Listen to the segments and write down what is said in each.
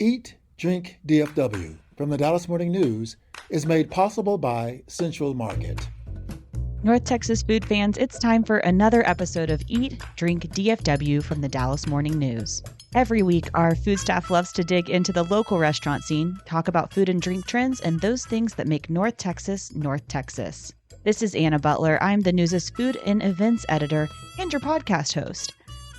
Eat, Drink, DFW from the Dallas Morning News is made possible by Central Market. North Texas food fans, it's time for another episode of Eat, Drink, DFW from the Dallas Morning News. Every week, our food staff loves to dig into the local restaurant scene, talk about food and drink trends, and those things that make North Texas, North Texas. This is Anna Butler. I'm the News' food and events editor and your podcast host.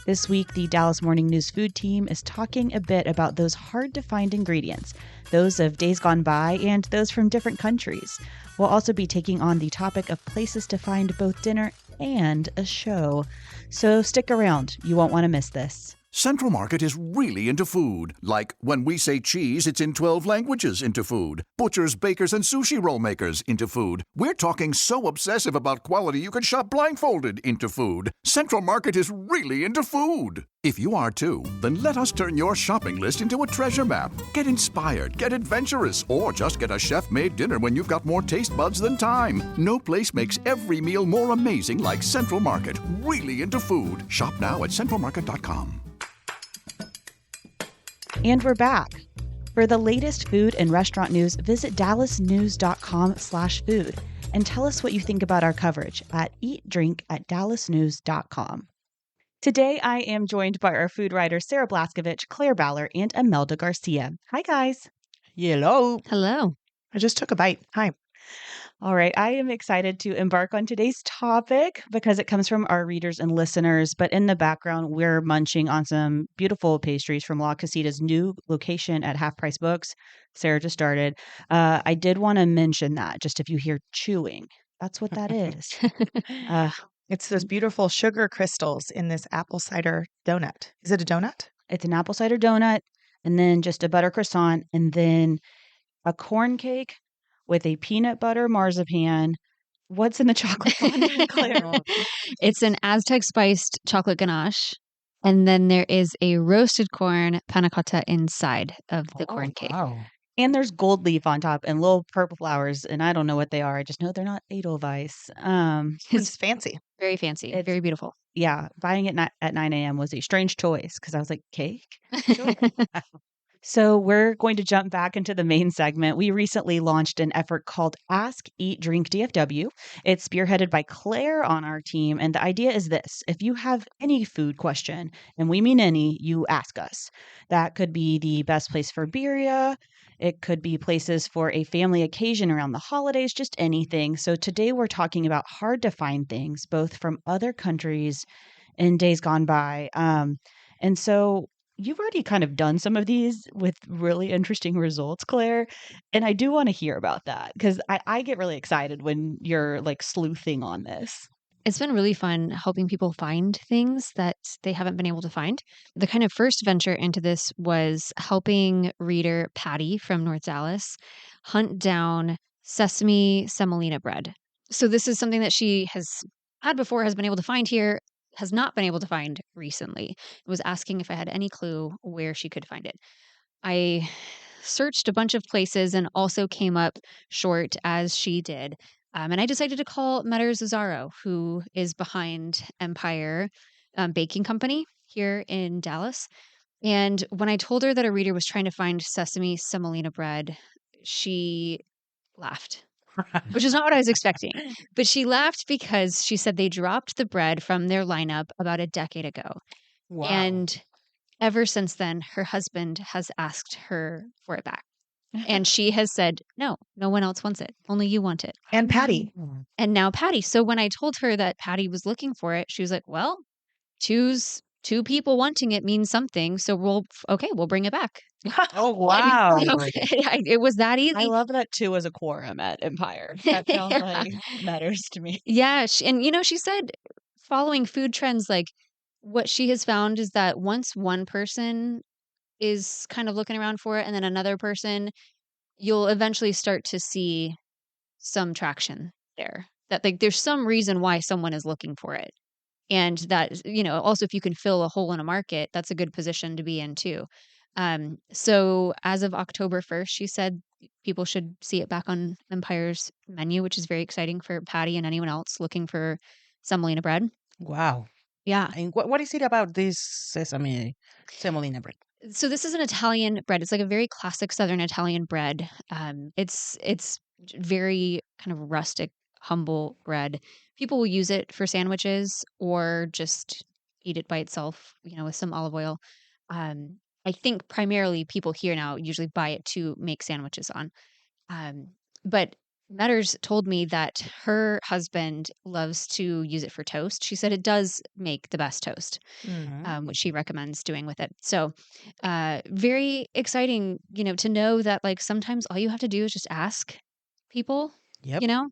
This week, the Dallas Morning News food team is talking a bit about those hard-to-find ingredients, those of days gone by and those from different countries. We'll also be taking on the topic of places to find both dinner and a show. So stick around. You won't want to miss this. Central Market is really into food. Like when we say cheese, it's in 12 languages into food. Butchers, bakers, and sushi roll makers into food. We're talking so obsessive about quality you can shop blindfolded into food. Central Market is really into food. If you are too, then let us turn your shopping list into a treasure map. Get inspired, get adventurous, or just get a chef-made dinner when you've got more taste buds than time. No place makes every meal more amazing like Central Market. Really into food. Shop now at centralmarket.com. And we're back. For the latest food and restaurant news, visit dallasnews.com/food and tell us what you think about our coverage at eatdrink@dallasnews.com. Today, I am joined by our food writers, Sarah Blaskovich, Claire Baller, and Imelda Garcia. Hi, guys. Hello. Hello. I just took a bite. Hi. All right. I am excited to embark on today's topic because it comes from our readers and listeners. But in the background, we're munching on some beautiful pastries from La Casita's new location at Half Price Books. Sarah just started. I did want to mention that just if you hear chewing, that's what that is. It's those beautiful sugar crystals in this apple cider donut. Is it a donut? It's an apple cider donut and then just a butter croissant and then a corn cake with a peanut butter marzipan. What's in the chocolate fondant, Claire? It's an Aztec spiced chocolate ganache. And then there is a roasted corn panna cotta inside of the corn cake. Wow. And there's gold leaf on top and little purple flowers. And I don't know what they are. I just know they're not Edelweiss. It's fancy. Very fancy. It's- very beautiful. Yeah, buying it at 9 a.m. was a strange choice because I was like, cake? Sure. So we're going to jump back into the main segment. We recently launched an effort called Ask, Eat, Drink, DFW. It's spearheaded by Claire on our team. And the idea is this. If you have any food question, and we mean any, you ask us. That could be the best place for birria. It could be places for a family occasion around the holidays, just anything. So today we're talking about hard to find things, both from other countries and days gone by. And so you've already kind of done some of these with really interesting results, Claire. And I do want to hear about that because I get really excited when you're like sleuthing on this. It's been really fun helping people find things that they haven't been able to find. The kind of first venture into this was helping reader Patty from North Dallas hunt down sesame semolina bread. So this is something that she has had before, has been able to find here, has not been able to find recently. Was asking if I had any clue where she could find it. I searched a bunch of places and also came up short as she did. And I decided to call Metter Zazzaro, who is behind Empire Baking Company here in Dallas. And when I told her that a reader was trying to find sesame semolina bread, she laughed, which is not what I was expecting. But she laughed because she said they dropped the bread from their lineup about a decade ago. Wow. And ever since then, her husband has asked her for it back. And she has said, no one else wants it. Only you want it. And Patty. And now Patty. So when I told her that Patty was looking for it, she was like, well, choose two people wanting it means something. So we'll bring it back. Oh, wow. It was that easy. I love that too as a quorum at Empire. That sounds like matters to me. Yeah. She said following food trends, like what she has found is that once one person is kind of looking around for it and then another person, you'll eventually start to see some traction there. That like there's some reason why someone is looking for it. And that, also if you can fill a hole in a market, that's a good position to be in too. So as of October 1st, she said people should see it back on Empire's menu, which is very exciting for Patty and anyone else looking for semolina bread. Wow. Yeah. And what is it about this sesame semolina bread? So this is an Italian bread. It's like a very classic Southern Italian bread. It's very kind of rustic, humble bread. People will use it for sandwiches or just eat it by itself, with some olive oil. I think primarily people here now usually buy it to make sandwiches on. Um, but Metters told me that her husband loves to use it for toast. She said it does make the best toast, which she recommends doing with it. So, very exciting, to know that like sometimes all you have to do is just ask people, Yep. you know,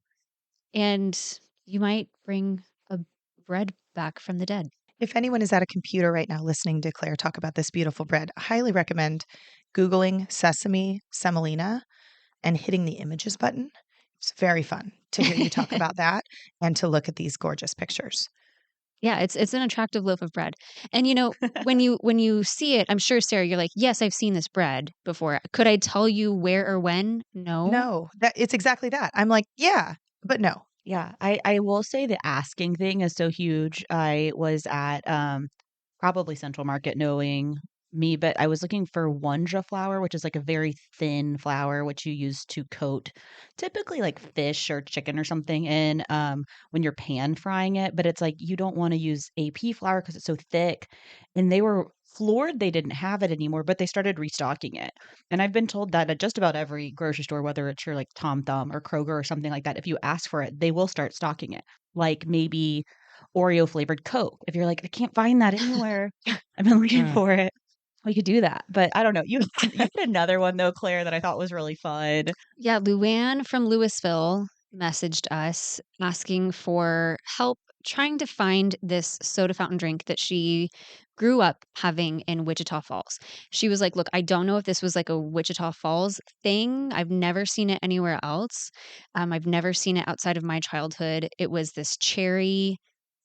and you might bring a bread back from the dead. If anyone is at a computer right now listening to Claire talk about this beautiful bread, I highly recommend Googling sesame semolina and hitting the images button. It's very fun to hear you talk about that and to look at these gorgeous pictures. Yeah, it's an attractive loaf of bread. And when you see it, I'm sure Sarah, you're like, yes, I've seen this bread before. Could I tell you where or when? No. No, it's exactly that. I'm like, yeah, but no. Yeah, I will say the asking thing is so huge. I was at probably Central Market, knowing me, but I was looking for Wonja flour, which is like a very thin flour which you use to coat typically like fish or chicken or something in when you're pan frying it. But it's like you don't want to use AP flour because it's so thick. And they were floored they didn't have it anymore, but they started restocking it. And I've been told that at just about every grocery store, whether it's your like Tom Thumb or Kroger or something like that, if you ask for it, they will start stocking it. Like maybe Oreo flavored Coke. If you're like, I can't find that anywhere, I've been looking Mm. for it. We could do that. But I don't know. You had another one though, Claire, that I thought was really fun. Yeah, Luann from Louisville messaged us asking for help trying to find this soda fountain drink that she grew up having in Wichita Falls. She was like, "Look, I don't know if this was like a Wichita Falls thing. I've never seen it anywhere else. I've never seen it outside of my childhood. It was this cherry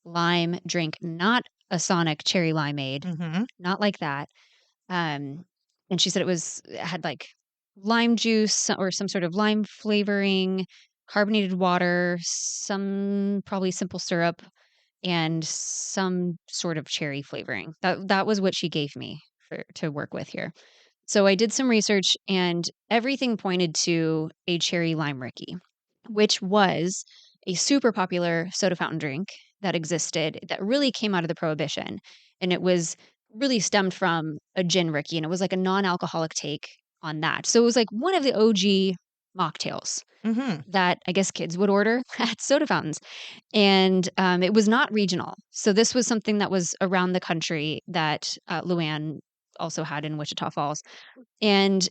lime drink, not a Sonic cherry limeade, Mm-hmm. not like that. And she said it had like lime juice or some sort of lime flavoring, carbonated water, some probably simple syrup, and some sort of cherry flavoring. That was what she gave me to work with here. So I did some research and everything pointed to a cherry lime Ricky, which was a super popular soda fountain drink that existed that really came out of the prohibition. And it was really stemmed from a gin Ricky, and it was like a non-alcoholic take on that. So it was like one of the OG mocktails Mm-hmm. that I guess kids would order at soda fountains. And it was not regional. So this was something that was around the country that Luann also had in Wichita Falls. And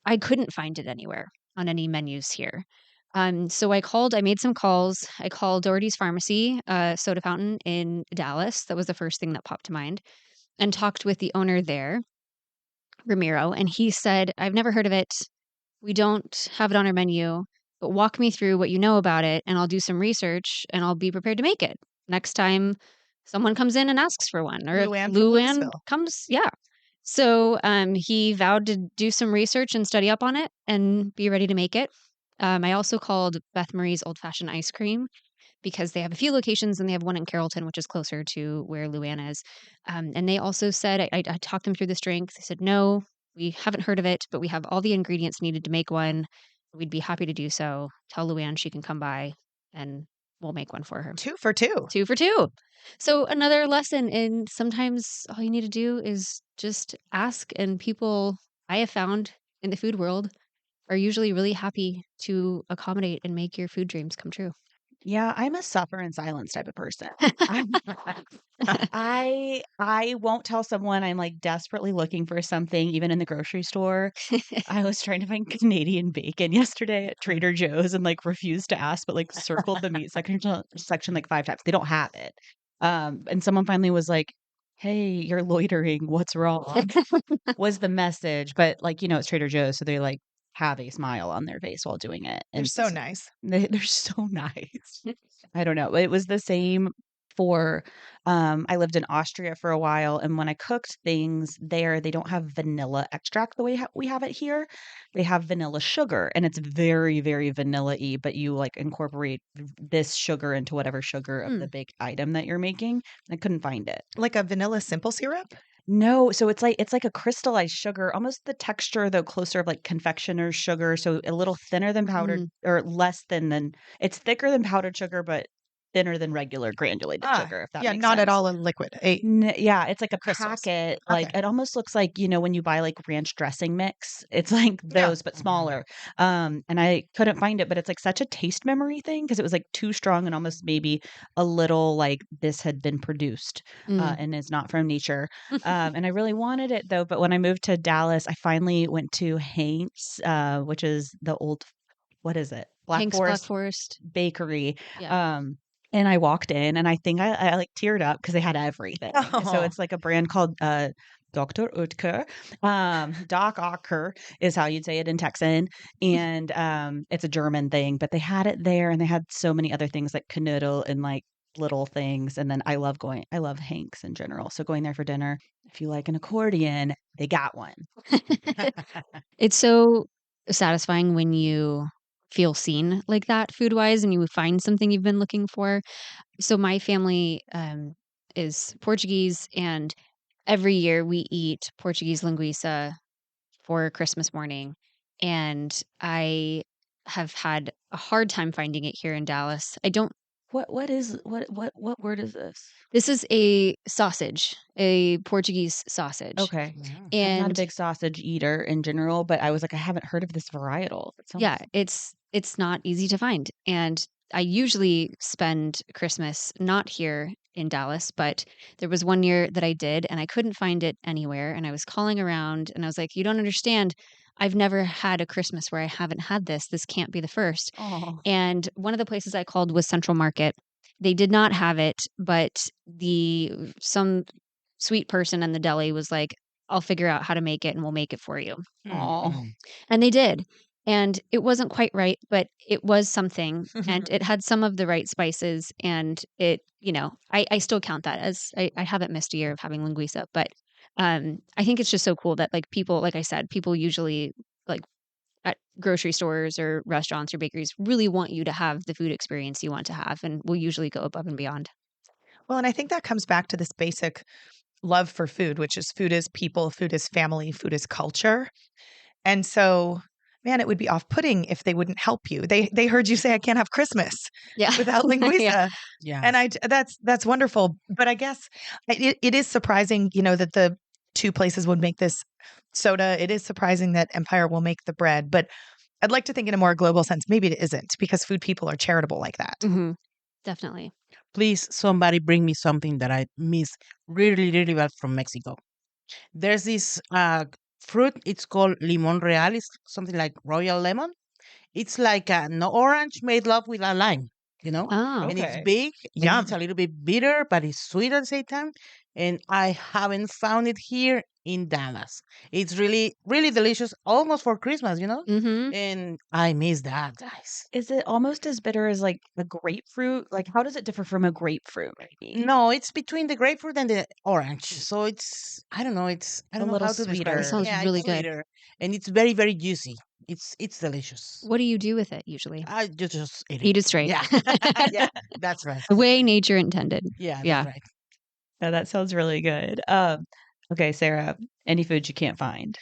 I couldn't find it anywhere on any menus here. So I made some calls. I called Doherty's Pharmacy, soda fountain in Dallas. That was the first thing that popped to mind, and talked with the owner there, Ramiro. And he said, I've never heard of it. We don't have it on our menu, but walk me through what you know about it, and I'll do some research and I'll be prepared to make it next time someone comes in and asks for one, or if Luann from Luann Louisville. comes. Yeah. So he vowed to do some research and study up on it and be ready to make it. I also called Beth Marie's Old Fashioned Ice Cream because they have a few locations and they have one in Carrollton, which is closer to where Luann is. And they also said, I talked them through this drink. They said, no, we haven't heard of it, but we have all the ingredients needed to make one. We'd be happy to do so. Tell Luann she can come by and we'll make one for her. 2 for 2. 2 for 2. So another lesson in sometimes all you need to do is just ask, and people I have found in the food world are usually really happy to accommodate and make your food dreams come true. Yeah, I'm a suffer in silence type of person. I won't tell someone I'm like desperately looking for something, even in the grocery store. I was trying to find Canadian bacon yesterday at Trader Joe's and like refused to ask, but like circled the meat section like 5 times. They don't have it. And someone finally was like, "Hey, you're loitering. What's wrong?" was the message. But like, it's Trader Joe's, so they like have a smile on their face while doing it. They're And so nice. they're so nice. I don't know. It was the same for I lived in Austria for a while, and when I cooked things there, they don't have vanilla extract the way we have it here. They have vanilla sugar, and it's very, very vanilla-y, but you like incorporate this sugar into whatever sugar of the baked item that you're making. I couldn't find it. Like a vanilla simple syrup? No, so it's like a crystallized sugar, almost the texture though closer of like confectioner's sugar, so a little thinner than powdered Mm. or less than it's thicker than powdered sugar, but thinner than regular granulated sugar, if that Yeah, makes not at sense. all a liquid. Yeah, it's like a Crystals. packet, Okay. like, it almost looks like, when you buy, like, ranch dressing mix, it's like Yeah. those, but smaller, and I couldn't find it, but it's, like, such a taste memory thing because it was, like, too strong and almost maybe a little, like, this had been produced, Mm. and is not from nature, and I really wanted it, though, but when I moved to Dallas, I finally went to Hank's, which is the old what is it? Black Hank's Black Forest Forest. Bakery, Yeah. and I walked in and I think I like teared up because they had everything. So Oh. it's like a brand called Dr. Oetker. Doc Oetker is how you'd say it in Texan. And it's a German thing, but they had it there and they had so many other things like canoodle and like little things. And then I love Hanks in general. So going there for dinner, if you like an accordion, they got one. It's so satisfying when you feel seen like that food wise and you find something you've been looking for. So my family is Portuguese, and every year we eat Portuguese linguiça for Christmas morning. And I have had a hard time finding it here in Dallas. I don't What word is this? This is a sausage, a Portuguese sausage. Okay. Yeah. I'm not a And big sausage eater in general, but I was like, I haven't heard of this varietal. It sounds yeah, it's not easy to find. And I usually spend Christmas not here in Dallas, but there was one year that I did and I couldn't find it anywhere. And I was calling around and I was like, you don't understand. I've never had a Christmas where I haven't had this. This can't be the first. oh. And one of the places I called was Central Market. They did not have it, but some sweet person in the deli was like, I'll figure out how to make it and we'll make it for you. Oh. And they did. And it wasn't quite right, but it was something. And it had some of the right spices. And it, I still count that as I haven't missed a year of having linguiça. But I think it's just so cool that like people, like I said, people usually like at grocery stores or restaurants or bakeries really want you to have the food experience you want to have and will usually go above and beyond. Well, and I think that comes back to this basic love for food is people, food is family, food is culture. And so, man, it would be off-putting if they wouldn't help you. They heard you say I can't have Christmas Yeah. without linguiça. Yeah. Yeah. And that's wonderful. But I guess it is surprising, that the two places would make this soda. It is surprising that Empire will make the bread. But I'd like to think in a more global sense, maybe it isn't because food people are charitable like that. Hmm. Definitely. Please, somebody bring me something that I miss really, really bad from Mexico. There's this fruit. It's called limon real. It's something like royal lemon. It's like an orange made love with a lime, Oh. and it's Okay. big and Yum. it's a little bit bitter, but it's sweet at the same time. And I haven't found it here in Dallas. It's really, really delicious, almost for Christmas, Mm-hmm. and I miss that, guys. Is it almost as bitter as like a grapefruit? Like, how does it differ from a grapefruit, maybe? No, it's between the grapefruit and the orange. So I don't know, I A don't know little how to describe sweeter. it. Sounds Yeah, really it's good. sweeter, and it's very, very juicy. It's delicious. What do you do with it usually? I just eat Eat it. it straight. Yeah, yeah, that's right. The way nature intended. Yeah, Yeah. that's right. Oh, that sounds really good. Okay, Sarah, any food you can't find?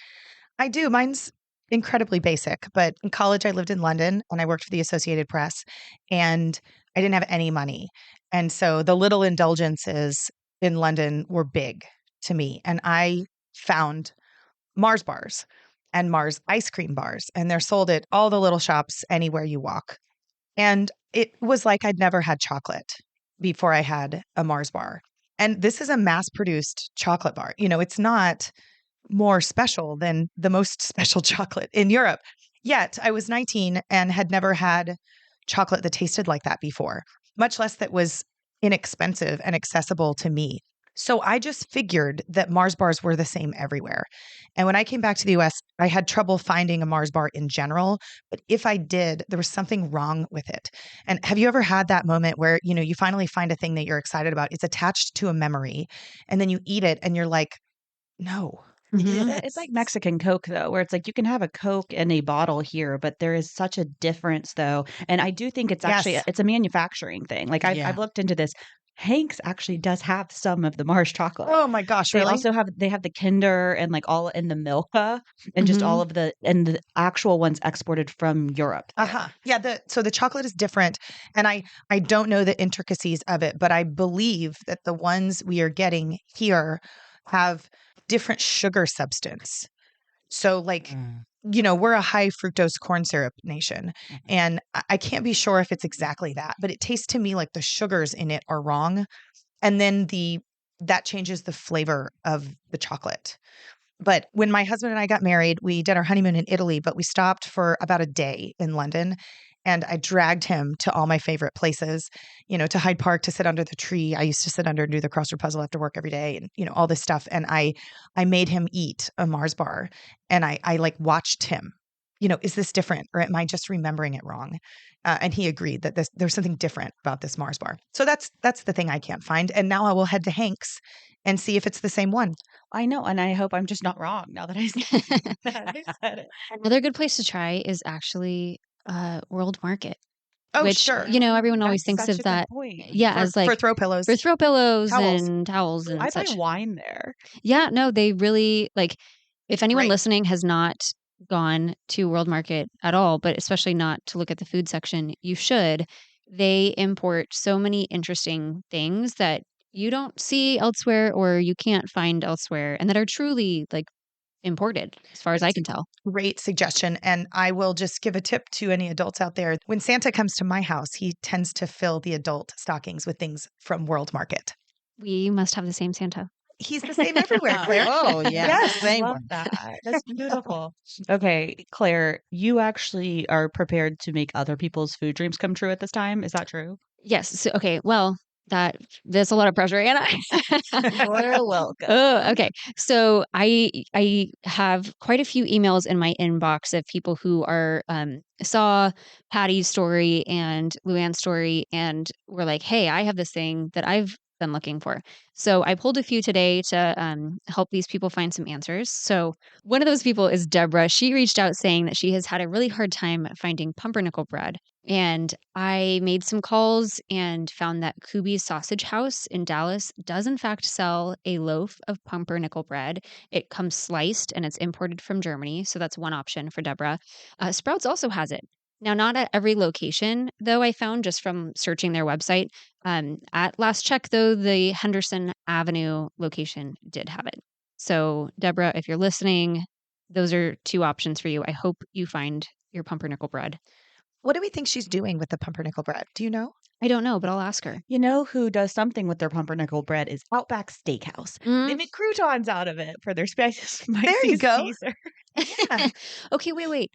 I do. Mine's incredibly basic, but in college I lived in London and I worked for the Associated Press and I didn't have any money. And so the little indulgences in London were big to me. And I found Mars bars and Mars ice cream bars, and they're sold at all the little shops anywhere you walk. And it was like I'd never had chocolate before I had a Mars bar. And this is a mass produced chocolate bar. It's not more special than the most special chocolate in Europe. Yet I was 19 and had never had chocolate that tasted like that before, much less that was inexpensive and accessible to me. So I just figured that Mars bars were the same everywhere. And when I came back to the US, I had trouble finding a Mars bar in general. But if I did, there was something wrong with it. And have you ever had that moment where, you finally find a thing that you're excited about? It's attached to a memory. And then you eat it and you're like, no. Mhm. It's like Mexican Coke, though, where it's like you can have a Coke in a bottle here, but there is such a difference, though. And I do think it's actually Yes. it's a manufacturing thing. Like Yeah. I've looked into this. Hanks actually does have some of the Mars chocolate. Oh my gosh, They really? also have the Kinder and like all in the Milka and just all Mhm. of the actual ones exported from Europe there. Uh-huh. Yeah, so the chocolate is different, and I don't know the intricacies of it, but I believe that the ones we are getting here have different sugar substance. So like, Mm, we're a high fructose corn syrup nation, mhm. and I can't be sure if it's exactly that, but it tastes to me like the sugars in it are wrong, and then that changes the flavor of the chocolate. But when my husband and I got married, we did our honeymoon in Italy, but we stopped for about a day in London. And I dragged him to all my favorite places, to Hyde Park to sit under the tree. I used to sit under and do the crossword puzzle after work every day and, all this stuff. And I made him eat a Mars bar, and I like watched him, is this different or am I just remembering it wrong? And he agreed that there's something different about this Mars bar. So that's the thing I can't find. And now I will head to Hanks and see if it's the same one. I know, and I hope I'm just not wrong now that I said it. Another good place to try is actually World Market, Oh, which, sure. everyone always That's thinks such of a good that, point. yeah, For, as for like throw pillows, for throw pillows towels. and towels Ooh, and I buy such. wine there. Yeah, no, they really like if anyone Great. listening has not gone to World Market at all, but especially not to look at the food section, you should. They import so many interesting things that you don't see elsewhere or you can't find elsewhere and that are truly like imported as far as I That's can tell. Great suggestion. And I will just give a tip to any adults out there. When Santa comes to my house, he tends to fill the adult stockings with things from World Market. We must have the same Santa. He's the same everywhere, Claire. Oh, yeah. Yes. I Same love one. that. That's beautiful. Okay, Claire, you actually are prepared to make other people's food dreams come true at this time. Is that true? Yes. So, okay. Well, there's a lot of pressure, Anna. You're welcome. Oh, okay. So I have quite a few emails in my inbox of people who are saw Patty's story and Luann's story and were like, "Hey, I have this thing that I've been looking for." So I pulled a few today to help these people find some answers. So one of those people is Deborah. She reached out saying that she has had a really hard time finding pumpernickel bread. And I made some calls and found that Kubi's Sausage House in Dallas does, in fact, sell a loaf of pumpernickel bread. It comes sliced and it's imported from Germany. So that's one option for Deborah. Sprouts also has it. Now, not at every location, though, I found just from searching their website. At last check, though, the Henderson Avenue location did have it. So, Deborah, if you're listening, those are two options for you. I hope you find your pumpernickel bread. What do we think she's doing with the pumpernickel bread? Do you know? I don't know, but I'll ask her. You know who does something with their pumpernickel bread is Outback Steakhouse. They Mm. make croutons out of it for their spicy There you go. Caesar. Yeah. Okay, wait.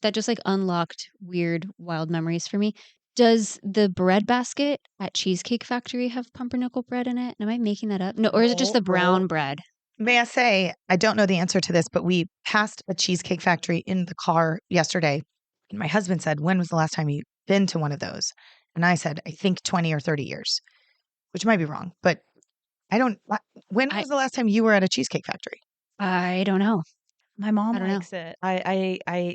That just like unlocked weird, wild memories for me. Does the bread basket at Cheesecake Factory have pumpernickel bread in it? Am I making that up? No, or is it just the brown bread? May I say, I don't know the answer to this, but we passed a Cheesecake Factory in the car yesterday. And my husband said, "When was the last time you've been to one of those?" And I said, "I think 20 or 30 years," which might be wrong, but when I was the last time you were at a Cheesecake Factory? I don't know. My mom I don't know. likes it.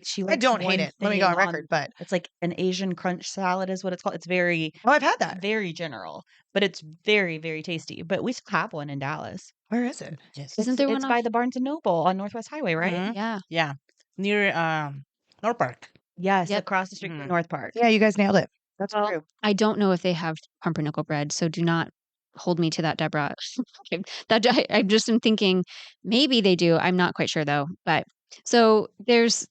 She I likes don't hate one it. Let me go on thing record, but it's like an Asian crunch salad is what it's called. It's very, I've had that. very general, but it's very, very tasty. But we still have one in Dallas. Where is it? Yes. Isn't there It's one by off? the Barnes and Noble on Northwest Highway, right? Mhm. Yeah. Yeah. Near North Park. Yes, Yep. across the street from Mhm. North Park. Yeah, you guys nailed it. That's Well, true. I don't know if they have pumpernickel bread, so do not hold me to that, Deborah. Okay, I just am thinking maybe they do. I'm not quite sure though. But so there's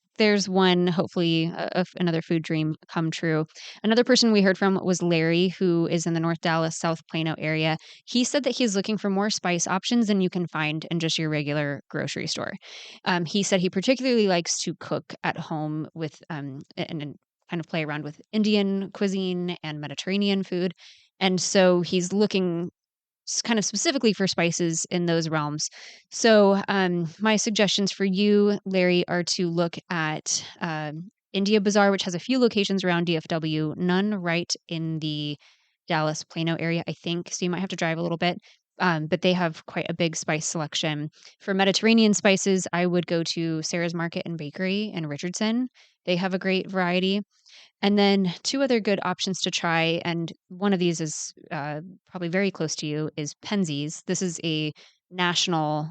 one hopefully another food dream come true. Another person we heard from was Larry, who is in the North Dallas, South Plano area. He said that he's looking for more spice options than you can find in just your regular grocery store. He said he particularly likes to cook at home with and kind of play around with Indian cuisine and Mediterranean food. And so he's looking kind of specifically for spices in those realms. So, my suggestions for you, Larry, are to look at India Bazaar, which has a few locations around DFW, none right in the Dallas Plano area, I think. So, you might have to drive a little bit. But they have quite a big spice selection. For Mediterranean spices, I would go to Sarah's Market and Bakery in Richardson. They have a great variety. And then two other good options to try, and one of these is probably very close to you, is Penzies. This is a national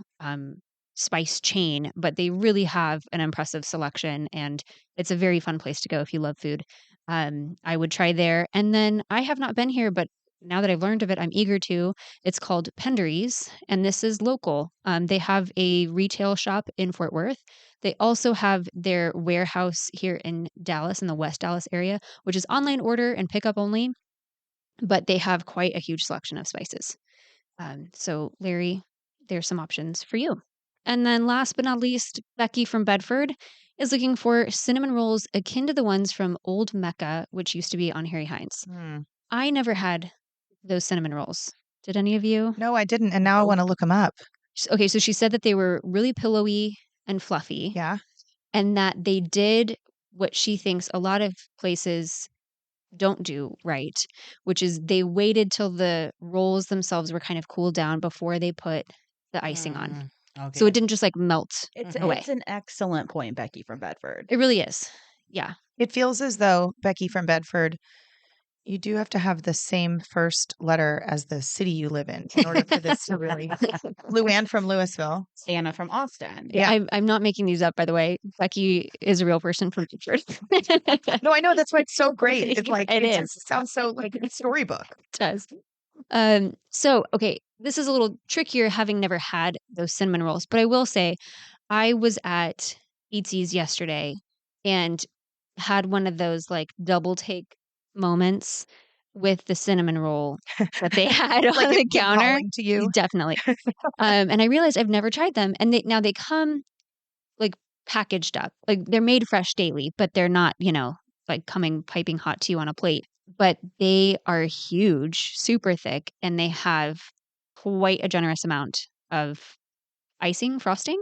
spice chain, but they really have an impressive selection, and it's a very fun place to go if you love food. I would try there. And then I have not been here, but now that I've learned of it, I'm eager to. It's called Penderies, and this is local. They have a retail shop in Fort Worth. They also have their warehouse here in Dallas, in the West Dallas area, which is online order and pickup only, but they have quite a huge selection of spices. So, Larry, there's some options for you. And then last but not least, Becky from Bedford is looking for cinnamon rolls akin to the ones from Old Mecca, which used to be on Harry Hines. I never had those cinnamon rolls. Did any of you? No, I didn't. And now I want to look them up. Okay, so she said that they were really pillowy and fluffy. Yeah. And that they did what she thinks a lot of places don't do right, which is they waited till the rolls themselves were kind of cooled down before they put the icing on. Okay. So it didn't just like melt It's, away. it's an excellent point, Becky from Bedford. It really is. Yeah. It feels as though, Becky from Bedford, you do have to have the same first letter as the city you live in order for this to really. Luann from Louisville. Anna from Austin. Yeah. I'm not making these up, by the way. Becky is a real person from Bedford. No, I know. That's why it's so great. It's like, It is. just sounds so like a storybook. It does. So, okay, this is a little trickier having never had those cinnamon rolls, but I will say I was at Eatsy's yesterday and had one of those like double take moments with the cinnamon roll that they had on Like the it kept counter. calling to you. Definitely. And I realized I've never tried them. And now they come like packaged up. Like they're made fresh daily, but they're not, like coming piping hot to you on a plate. But they are huge, super thick, and they have quite a generous amount of frosting.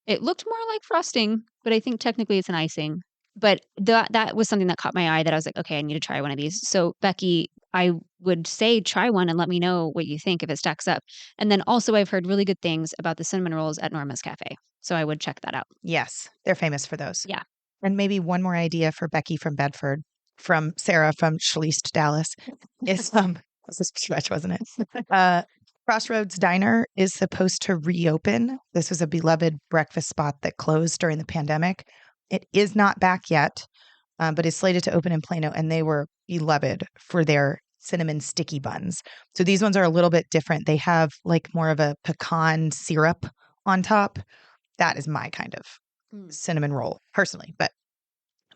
It looked more like frosting, but I think technically it's an icing. But that was something that caught my eye that I was like, okay, I need to try one of these. So, Becky, I would say try one and let me know what you think if it stacks up. And then also, I've heard really good things about the cinnamon rolls at Norma's Cafe. So I would check that out. Yes, they're famous for those. Yeah. And maybe one more idea for Becky from Bedford, from Sarah from Schleist, Dallas, is this was a stretch, wasn't it? Crossroads Diner is supposed to reopen. This was a beloved breakfast spot that closed during the pandemic. It is not back yet, but is slated to open in Plano, and they were beloved for their cinnamon sticky buns. So these ones are a little bit different. They have like more of a pecan syrup on top. That is my kind of cinnamon roll personally. But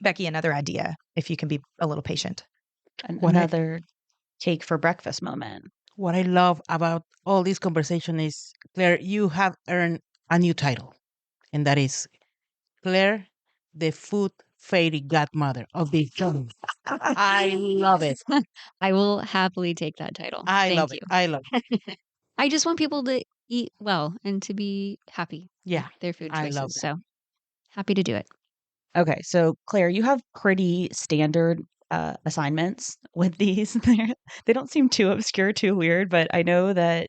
Becky, another idea if you can be a little patient. Another cake for breakfast moment. What I love about all this conversation is, Claire, you have earned a new title, and that is Claire, the food fairy godmother of the show. I love it. I will happily take that title. I Thank love you. it. I love it. I just want people to eat well and to be happy Yeah, with their food I choices. love that. So happy to do it. Okay, so Claire, you have pretty standard assignments with these. They don't seem too obscure, too weird, but I know that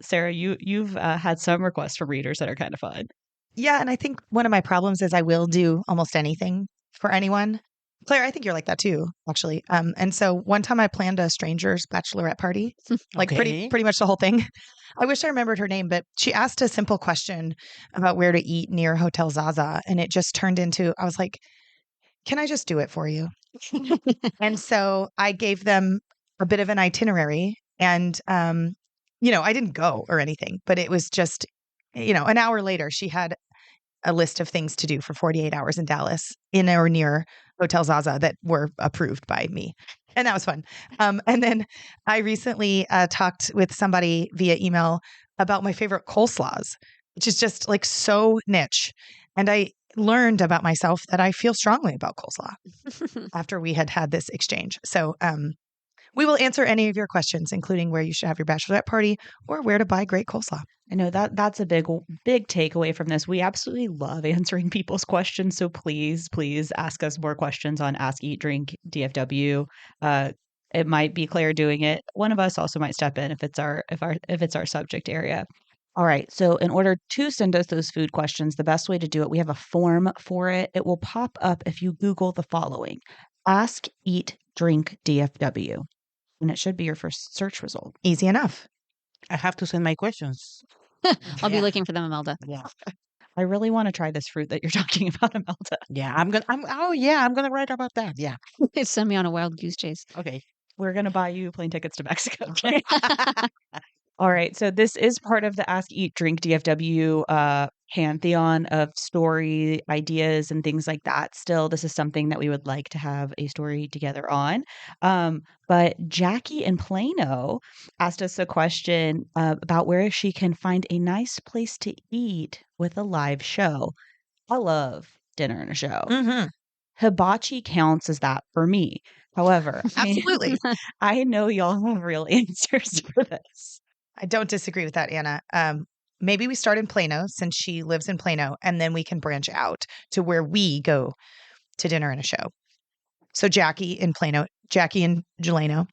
Sarah, you've had some requests from readers that are kind of fun. Yeah, and I think one of my problems is I will do almost anything for anyone. Claire, I think you're like that too, actually. And so one time I planned a stranger's bachelorette party, like Okay. pretty much the whole thing. I wish I remembered her name, but she asked a simple question about where to eat near Hotel Zaza, and it just turned into, I was like, can I just do it for you? And so I gave them a bit of an itinerary, and I didn't go or anything, but it was just, an hour later, she had a list of things to do for 48 hours in Dallas in or near Hotel Zaza that were approved by me. And that was fun. And then I recently talked with somebody via email about my favorite coleslaws, which is just like so niche. And I learned about myself that I feel strongly about coleslaw after we had this exchange. So we will answer any of your questions, including where you should have your bachelorette party or where to buy great coleslaw. I know that's a big takeaway from this. We absolutely love answering people's questions. So please ask us more questions on Ask Eat Drink DFW. It might be Claire doing it. One of us also might step in if it's our subject area. All right. So in order to send us those food questions, the best way to do it, we have a form for it. It will pop up if you Google the following: Ask, Eat, Drink DFW. And it should be your first search result. Easy enough. I have to send my questions. I'll be Yeah. looking for them, Imelda. Yeah. I really want to try this fruit that you're talking about, Imelda. Yeah. I'm gonna write about that. Yeah. Send me on a wild goose chase. Okay. We're going to buy you plane tickets to Mexico. Okay. All right. So this is part of the Ask, Eat, Drink DFW pantheon of story ideas and things like that. Still, this is something that we would like to have a story together on. But Jackie in Plano asked us a question about where she can find a nice place to eat with a live show. I love dinner and a show. Mm-hmm. Hibachi counts as that for me. However, Absolutely. I know y'all have real answers for this. I don't disagree with that, Anna. Maybe we start in Plano since she lives in Plano, and then we can branch out to where we go to dinner and a show. So Jackie in Plano, Jackie in Delano.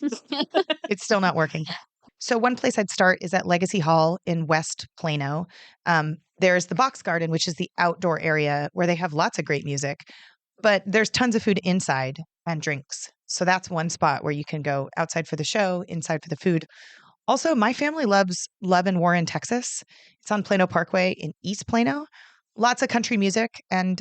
It's still not working. So one place I'd start is at Legacy Hall in West Plano. There's the Box Garden, which is the outdoor area where they have lots of great music, but there's tons of food inside and drinks. So that's one spot where you can go outside for the show, inside for the food. Also, my family loves Love and Warren, Texas. It's on Plano Parkway in East Plano. Lots of country music and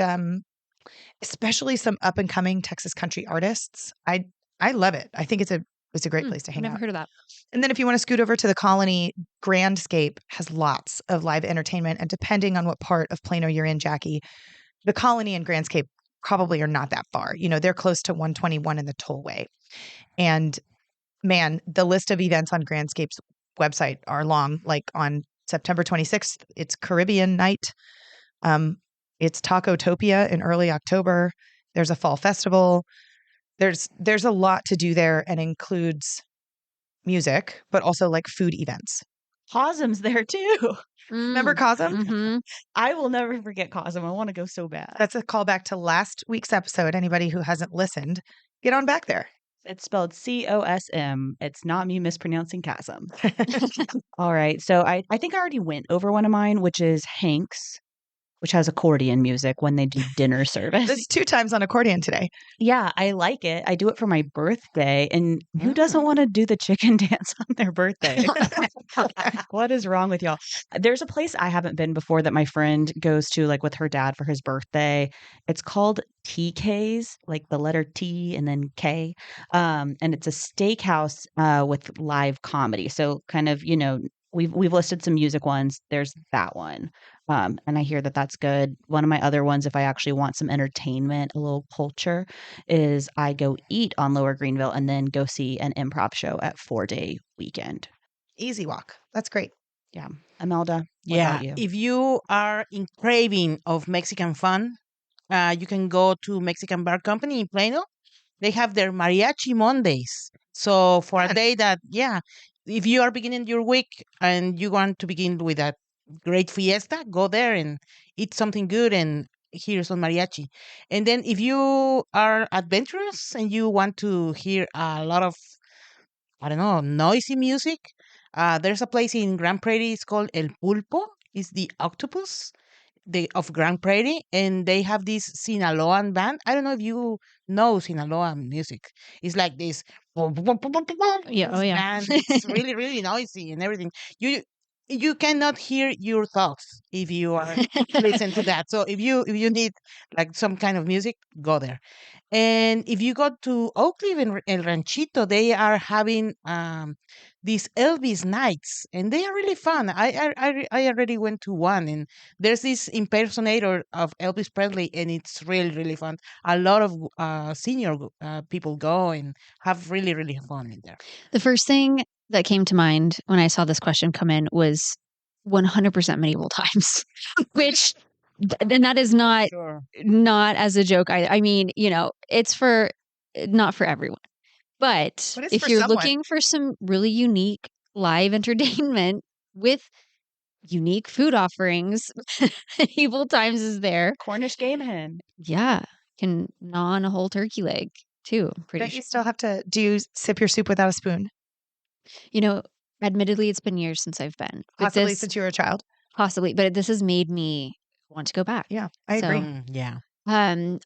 especially some up and coming Texas country artists. I love it. I think it's a great place to I've hang never out. heard of that. And then if you want to scoot over to the Colony, Grandscape has lots of live entertainment. And depending on what part of Plano you're in, Jackie, the Colony and Grandscape probably are not that far. You know, they're close to 121 in the tollway. And man, the list of events on Grandscape's website are long. Like on September 26th, it's Caribbean night. It's Tacotopia in early October. There's a fall festival. There's a lot to do there and includes music, but also like food events. Cosm's there too. Remember Cosm? Mm-hmm. I will never forget Cosm. I want to go so bad. That's a callback to last week's episode. Anybody who hasn't listened, get on back there. It's spelled COSM. It's not me mispronouncing chasm. All right. So I think I already went over one of mine, which is Hank's, which has accordion music when they do dinner service. This 2 times on accordion today. Yeah, I like it. I do it for my birthday. And who doesn't want to do the chicken dance on their birthday? What is wrong with y'all? There's a place I haven't been before that my friend goes to, like with her dad for his birthday. It's called TK's, like the letter T and then K. And it's a steakhouse with live comedy. So kind of, you know, we've listed some music ones. There's that one. And I hear that that's good. One of my other ones, if I actually want some entertainment, a little culture, is I go eat on Lower Greenville and then go see an improv show at 4-Day Weekend. Easy walk. That's great. Yeah. Imelda, what Yeah. about you? If you are in craving of Mexican fun, you can go to Mexican Bar Company in Plano. They have their Mariachi Mondays. So for a Fun. day that, yeah, if you are beginning your week and you want to begin with a great fiesta, go there and eat something good and hear some mariachi. And then if you are adventurous and you want to hear a lot of, I don't know, noisy music, there's a place in Grand Prairie. It's called El Pulpo. It's the octopus of Grand Prairie, and they have this Sinaloan band. I don't know if you know Sinaloa music. It's like this. Yeah, oh, yeah. And it's really, really noisy and everything. You cannot hear your thoughts if you are listen to that. So if you need like some kind of music, go there. And if you go to Oak Cliff and El Ranchito, they are having these Elvis nights, and they are really fun. I already went to one, and there's this impersonator of Elvis Presley, and it's really, really fun. A lot of senior people go and have really, really fun in there. The first thing that came to mind when I saw this question come in was 100% medieval times, which, and that is not Sure. as a joke. I mean, you know, it's not for everyone. But But it's if for you're someone. looking for some really unique live entertainment with unique food offerings, medieval times is there. Cornish game hen. Yeah, can gnaw on a whole turkey leg. too. I'm pretty Don't you sure. still have to do you sip your soup without a spoon? You know, admittedly, it's been years since I've been, but Possibly this since you were a child. possibly, but this has made me want to go back. Yeah, I So, agree. Yeah. um,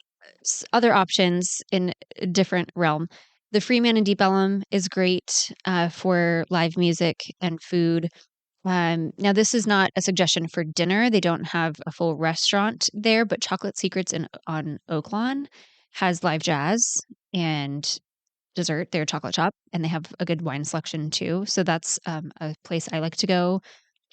other options in a different realm. The Freeman in Deep Ellum is great for live music and food. Now, this is not a suggestion for dinner. They don't have a full restaurant there, but Chocolate Secrets on Oaklawn has live jazz and dessert, their chocolate shop, and they have a good wine selection too. So that's a place I like to go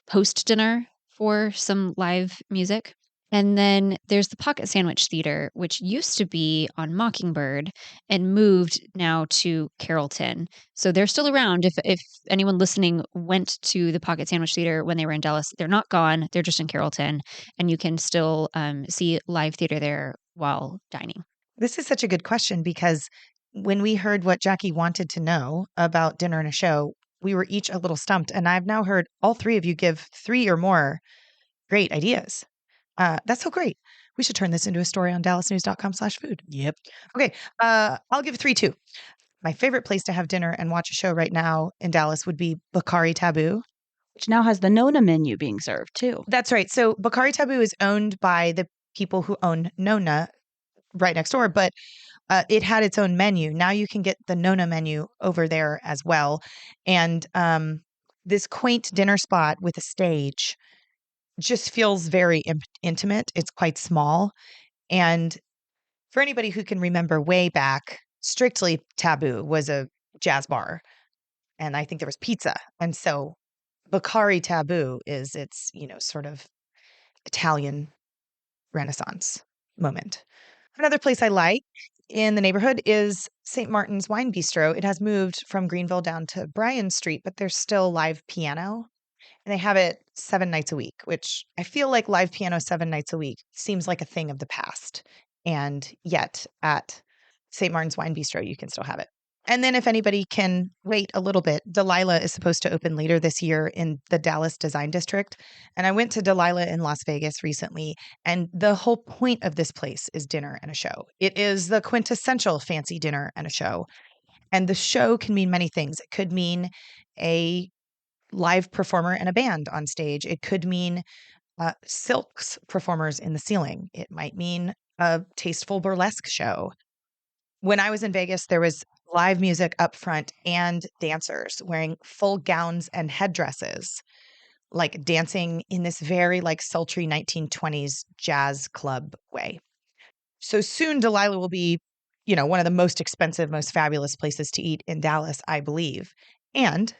post dinner for some live music. And then there's the Pocket Sandwich Theater, which used to be on Mockingbird and moved now to Carrollton. So they're still around. If anyone listening went to the Pocket Sandwich Theater when they were in Dallas, they're not gone. They're just in Carrollton, and you can still see live theater there while dining. This is such a good question because when we heard what Jackie wanted to know about dinner and a show, we were each a little stumped. And I've now heard all three of you give 3 or more great ideas. That's so great. We should turn this into a story on dallasnews.com/food. Yep. Okay. I'll give 3 too. My favorite place to have dinner and watch a show right now in Dallas would be Bakari Taboo. Which now has the Nona menu being served too. That's right. So Bakari Taboo is owned by the people who own Nona right next door, but it had its own menu. Now you can get the Nona menu over there as well. And this quaint dinner spot with a stage just feels very intimate. It's quite small. And for anybody who can remember way back, Strictly Taboo was a jazz bar. And I think there was pizza. And so Bakari Taboo is its, sort of Italian Renaissance moment. Another place I like in the neighborhood is St. Martin's Wine Bistro. It has moved from Greenville down to Bryan Street, but there's still live piano. And they have it 7 nights a week, which I feel like live piano 7 nights a week seems like a thing of the past. And yet at St. Martin's Wine Bistro, you can still have it. And then if anybody can wait a little bit, Delilah is supposed to open later this year in the Dallas Design District. And I went to Delilah in Las Vegas recently, and the whole point of this place is dinner and a show. It is the quintessential fancy dinner and a show. And the show can mean many things. It could mean a live performer and a band on stage. It could mean silks performers in the ceiling. It might mean a tasteful burlesque show. When I was in Vegas, there was live music up front and dancers wearing full gowns and headdresses, like dancing in this very sultry 1920s jazz club way. So soon Delilah will be, one of the most expensive, most fabulous places to eat in Dallas, I believe. And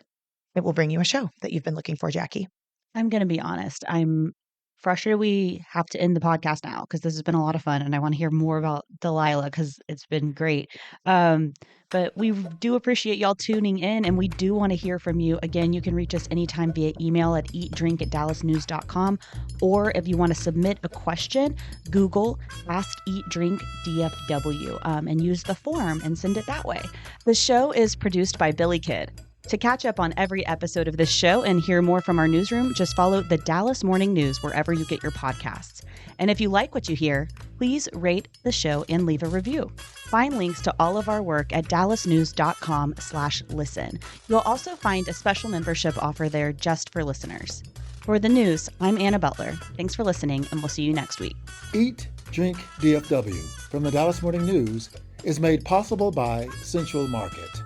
it will bring you a show that you've been looking for, Jackie. I'm going to be honest. I'm frustrated we have to end the podcast now because this has been a lot of fun and I want to hear more about Delilah because it's been great. But we do appreciate y'all tuning in and we do want to hear from you. Again, you can reach us anytime via email at eatdrink@dallasnews.com, or if you want to submit a question, Google Ask Eat Drink DFW and use the form and send it that way. The show is produced by Billy Kidd. To catch up on every episode of this show and hear more from our newsroom, just follow the Dallas Morning News wherever you get your podcasts. And if you like what you hear, please rate the show and leave a review. Find links to all of our work at dallasnews.com/listen. You'll also find a special membership offer there just for listeners. For the news, I'm Anna Butler. Thanks for listening, and we'll see you next week. Eat, Drink, DFW from the Dallas Morning News is made possible by Central Market.